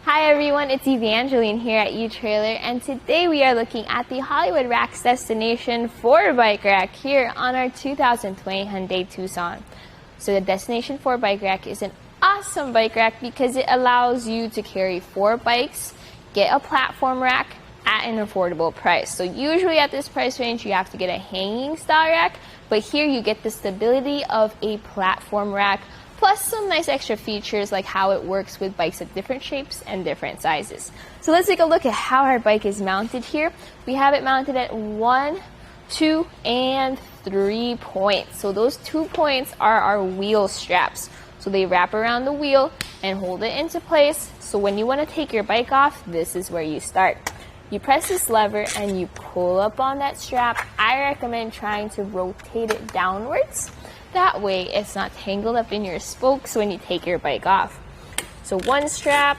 Hi everyone, it's Evangeline here at etrailer, and today we are looking at the Hollywood Racks Destination 4 Bike Rack here on our 2020 Hyundai Tucson. So the Destination 4 Bike Rack is an awesome bike rack because it allows you to carry 4 bikes, get a platform rack at an affordable price. So usually at this price range you have to get a hanging style rack, but here you get the stability of a platform rack plus some nice extra features like how it works with bikes of different shapes and different sizes. So let's take a look at how our bike is mounted here. We have it mounted at 1, 2, and 3 points. So those 2 points are our wheel straps. So they wrap around the wheel and hold it into place. So when you want to take your bike off, this is where you start. You press this lever and you pull up on that strap. I recommend trying to rotate it downwards. That way it's not tangled up in your spokes when you take your bike off. So 1 strap,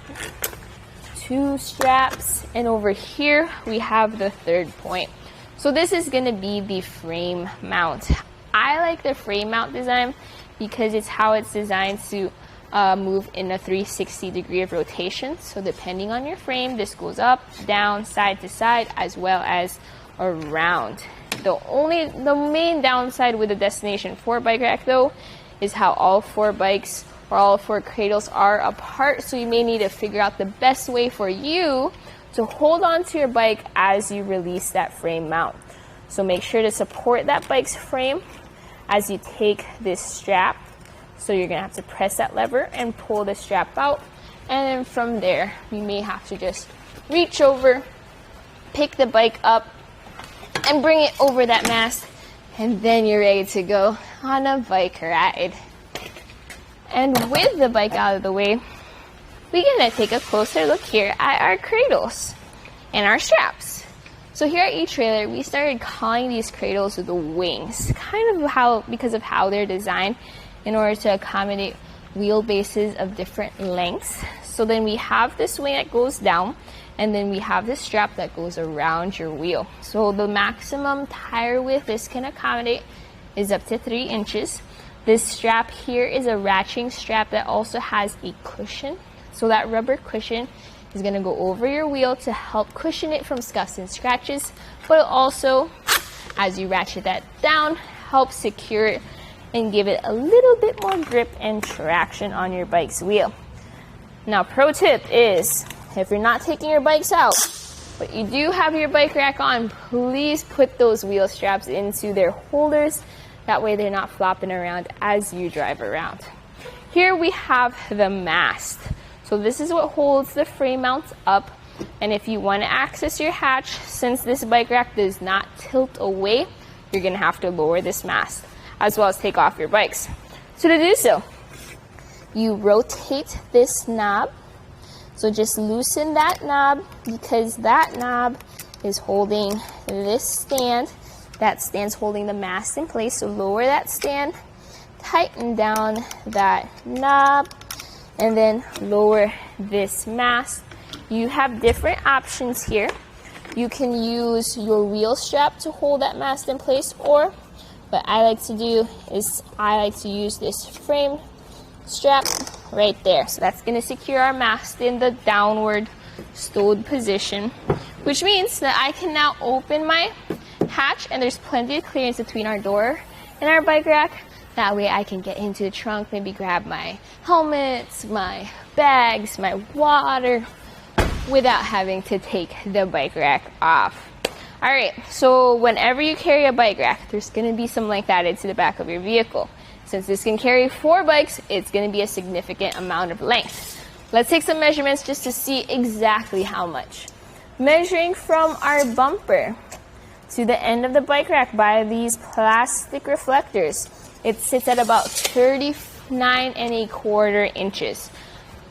2 straps, and over here we have the 3rd point. So this is going to be the frame mount. I like the frame mount design because it's how it's designed to move in a 360 degree of rotation. So depending on your frame, this goes up, down, side to side, as well as around. The main downside with the Destination 4 bike rack though is how all 4 bikes or all 4 cradles are apart, so you may need to figure out the best way for you to hold on to your bike as you release that frame mount. So make sure to support that bike's frame as you take this strap. So you're gonna have to press that lever and pull the strap out, and then from there you may have to just reach over, pick the bike up, and bring it over that mast, and then you're ready to go on a bike ride. And with the bike out of the way, we're gonna take a closer look here at our cradles and our straps. So here at etrailer, we started calling these cradles the wings, because of how they're designed in order to accommodate wheelbases of different lengths. So then we have this wing that goes down, and then we have this strap that goes around your wheel. So the maximum tire width this can accommodate is up to 3 inches. This strap here is a ratcheting strap that also has a cushion. So that rubber cushion is gonna go over your wheel to help cushion it from scuffs and scratches, but also, as you ratchet that down, help secure it and give it a little bit more grip and traction on your bike's wheel. Now, pro tip is, if you're not taking your bikes out, but you do have your bike rack on, please put those wheel straps into their holders. That way they're not flopping around as you drive around. Here we have the mast. So this is what holds the frame mounts up. And if you want to access your hatch, since this bike rack does not tilt away, you're going to have to lower this mast, as well as take off your bikes. So to do so, you rotate this knob. So just loosen that knob because that knob is holding this stand. That stand's holding the mast in place. So lower that stand, tighten down that knob, and then lower this mast. You have different options here. You can use your wheel strap to hold that mast in place, or what I like to do is I like to use this frame strap right there. So that's going to secure our mast in the downward stowed position, which means that I can now open my hatch and there's plenty of clearance between our door and our bike rack. That way I can get into the trunk, maybe grab my helmets, my bags, my water, without having to take the bike rack off. Alright, so whenever you carry a bike rack, there's going to be some length added to the back of your vehicle. Since this can carry 4 bikes, it's going to be a significant amount of length. Let's take some measurements just to see exactly how much. Measuring from our bumper to the end of the bike rack by these plastic reflectors, it sits at about 39.25 inches.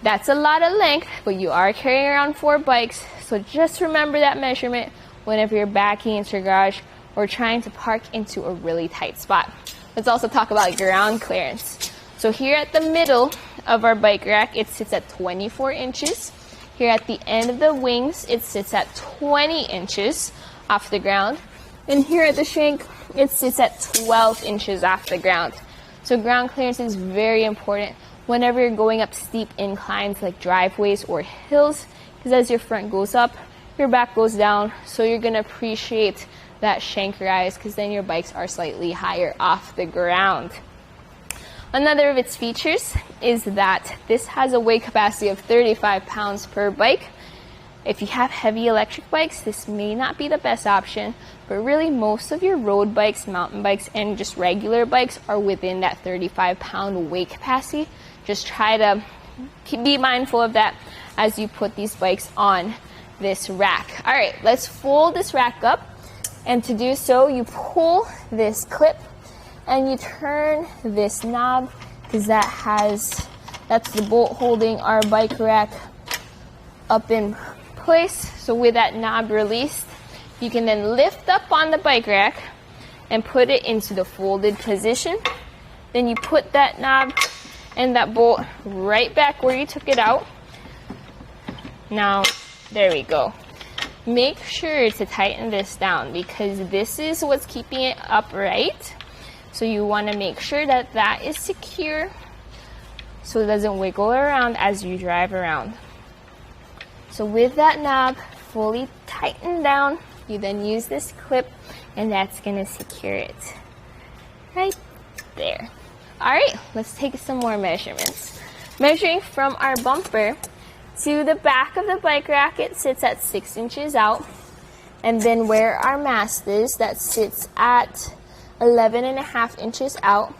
That's a lot of length, but you are carrying around 4 bikes, so just remember that measurement whenever you're backing into your garage or trying to park into a really tight spot. Let's also talk about ground clearance. So here at the middle of our bike rack, it sits at 24 inches. Here at the end of the wings, it sits at 20 inches off the ground. And here at the shank, it sits at 12 inches off the ground. So ground clearance is very important whenever you're going up steep inclines like driveways or hills, because as your front goes up, your back goes down, so you're going to appreciate that shank rise because then your bikes are slightly higher off the ground. Another of its features is that this has a weight capacity of 35 pounds per bike. If you have heavy electric bikes, this may not be the best option, but really most of your road bikes, mountain bikes, and just regular bikes are within that 35-pound weight capacity. Just try to be mindful of that as you put these bikes on this rack. All right, let's fold this rack up. And to do so, you pull this clip and you turn this knob because that's the bolt holding our bike rack up in place. So with that knob released, you can then lift up on the bike rack and put it into the folded position. Then you put that knob and that bolt right back where you took it out. Now, there we go. Make sure to tighten this down because this is what's keeping it upright. So you want to make sure that that is secure so it doesn't wiggle around as you drive around. So with that knob fully tightened down, you then use this clip and that's going to secure it right there. All right, let's take some more measurements. Measuring from our bumper to the back of the bike rack, it sits at 6 inches out. And then where our mast is, that sits at 11.5 inches out.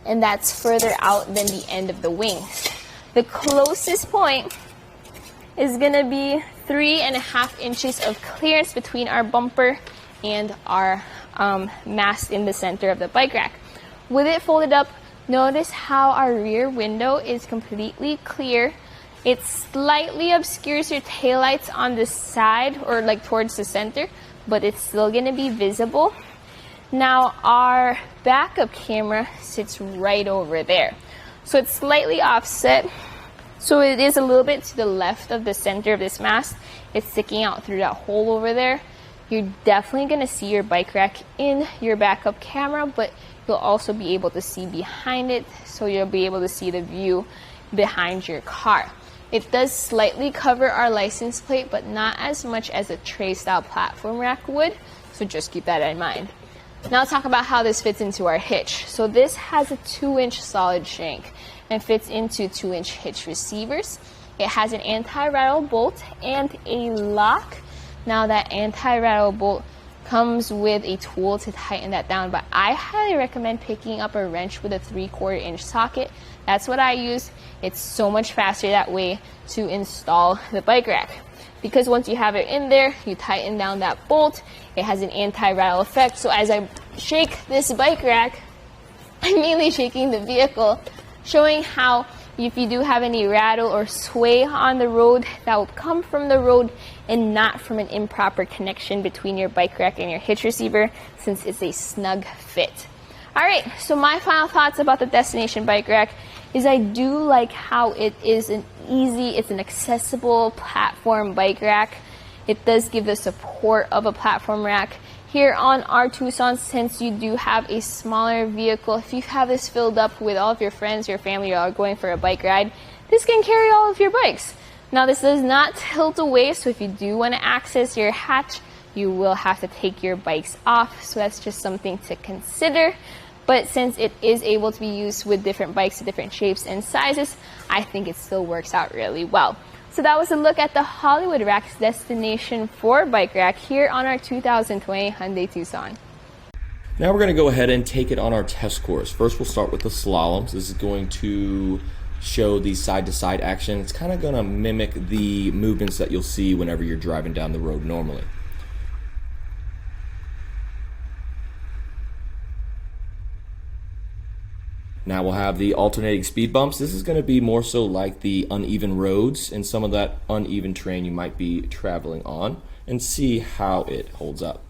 And that's further out than the end of the wings. The closest point is going to be 3.5 inches of clearance between our bumper and our mast in the center of the bike rack. With it folded up, notice how our rear window is completely clear. It slightly obscures your taillights on the side or like towards the center, but it's still going to be visible. Now our backup camera sits right over there. So it's slightly offset. So it is a little bit to the left of the center of this mast. It's sticking out through that hole over there. You're definitely going to see your bike rack in your backup camera, but you'll also be able to see behind it. So you'll be able to see the view behind your car. It does slightly cover our license plate, but not as much as a tray style platform rack would. So just keep that in mind. Now let's talk about how this fits into our hitch. So this has a 2-inch solid shank and fits into 2-inch hitch receivers. It has an anti-rattle bolt and a lock. Now that anti-rattle bolt comes with a tool to tighten that down, but I highly recommend picking up a wrench with a 3/4 inch socket. That's what I use. It's so much faster that way to install the bike rack. Because once you have it in there, you tighten down that bolt. It has an anti-rattle effect. So as I shake this bike rack, I'm mainly shaking the vehicle, showing how if you do have any rattle or sway on the road, that will come from the road and not from an improper connection between your bike rack and your hitch receiver, since it's a snug fit. All right, so my final thoughts about the Destination Bike Rack is I do like how it is it's an accessible platform bike rack. It does give the support of a platform rack. Here on our Tucson, since you do have a smaller vehicle, if you have this filled up with all of your friends, your family, or are going for a bike ride, this can carry all of your bikes. Now this does not tilt away, so if you do want to access your hatch, you will have to take your bikes off. So that's just something to consider. But since it is able to be used with different bikes, different shapes and sizes, I think it still works out really well. So that was a look at the Hollywood Rack's Destination 4 bike rack here on our 2020 Hyundai Tucson. Now we're going to go ahead and take it on our test course. First we'll start with the Slaloms. This is going to show the side-to-side action. It's kind of going to mimic the movements that you'll see whenever you're driving down the road normally. Now we'll have the alternating speed bumps. This is going to be more so like the uneven roads and some of that uneven terrain you might be traveling on, and see how it holds up.